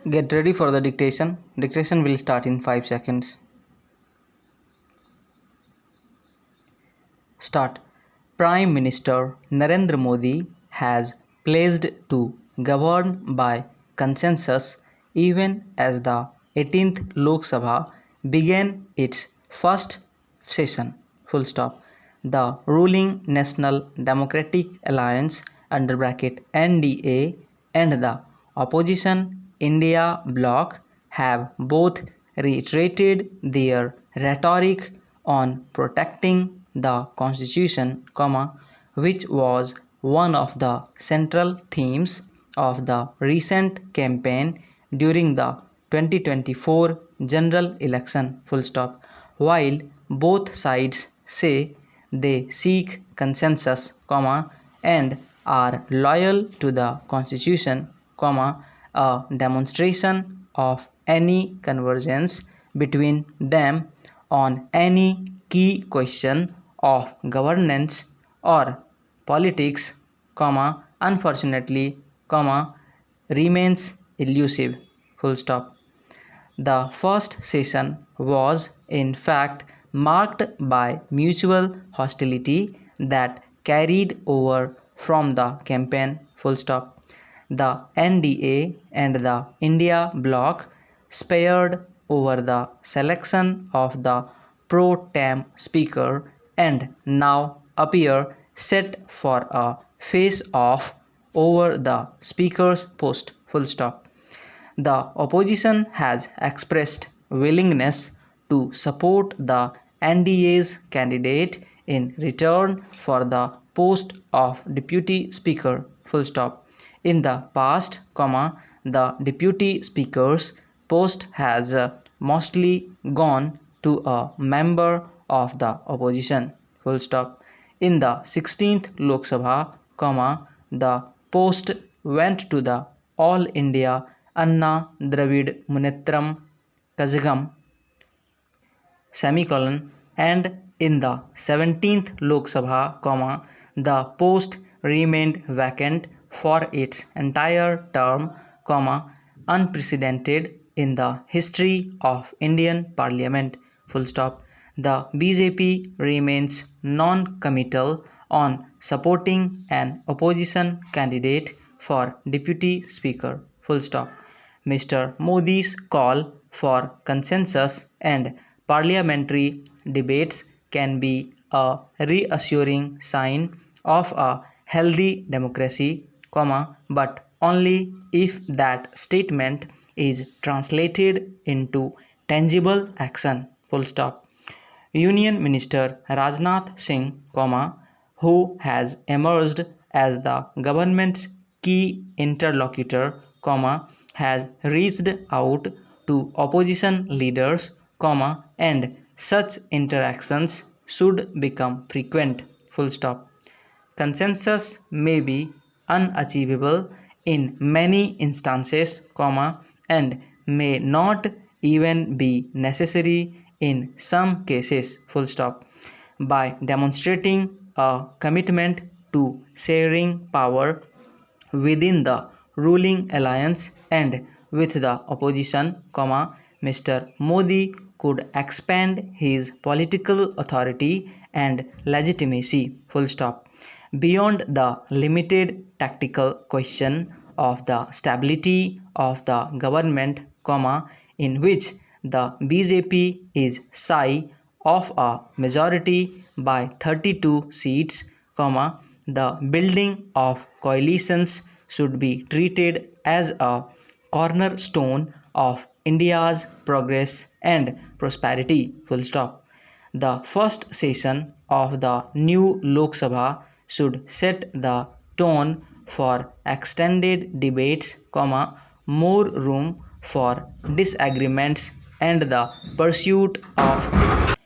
Get ready for the dictation. Dictation will start in 5 seconds. Start. Prime Minister Narendra Modi has pledged to govern by consensus even as the 18th Lok Sabha began its first session. Full stop. The ruling National Democratic Alliance under bracket NDA and the opposition India bloc have both reiterated their rhetoric on protecting the constitution, which was one of the central themes of the recent campaign during the 2024 general election. Full stop. While both sides say they seek consensus, and are loyal to the constitution, a demonstration of any convergence between them on any key question of governance or politics, unfortunately, remains elusive. Full stop. The first session was in fact marked by mutual hostility that carried over from the campaign. Full stop. The NDA and the India bloc spared over the selection of the pro tem speaker and now appear set for a face-off over the speaker's post. Full stop. The opposition has expressed willingness to support the NDA's candidate in return for the post of deputy speaker. Full stop. In the past, the deputy speaker's post has mostly gone to a member of the opposition. Full stop. In the 16th Lok Sabha, the post went to the All India Anna Dravid Munetram Kazhagam, and in the 17th Lok Sabha, the post remained vacant for its entire term, unprecedented in the history of Indian Parliament. Full stop. The BJP remains non-committal on supporting an opposition candidate for deputy speaker. Full stop. Mr. Modi's call for consensus and parliamentary debates can be a reassuring sign of a healthy democracy, but only if that statement is translated into tangible action. Full stop. Union Minister Rajnath Singh, who has emerged as the government's key interlocutor, has reached out to opposition leaders, and such interactions should become frequent. Full stop. Consensus may be unachievable in many instances, and may not even be necessary in some cases. Full stop. By demonstrating a commitment to sharing power within the ruling alliance and with the opposition, Mr. Modi could expand his political authority and legitimacy. Full stop. Beyond the limited tactical question of the stability of the government, in which the BJP is shy of a majority by 32 seats, the building of coalitions should be treated as a cornerstone of India's progress and prosperity. Full stop. The first session of the new Lok Sabha should set the tone for extended debates, more room for disagreements and the pursuit of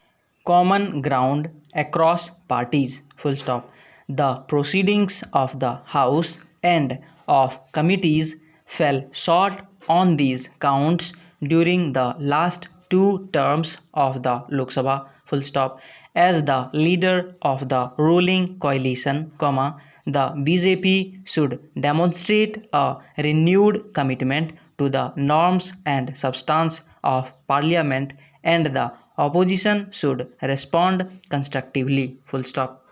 common ground across parties. Full stop. The proceedings of the House and of committees fell short on these counts during the last two terms of the Lok Sabha. Full stop. As the leader of the ruling coalition, the BJP should demonstrate a renewed commitment to the norms and substance of parliament, and the opposition should respond constructively. Full stop.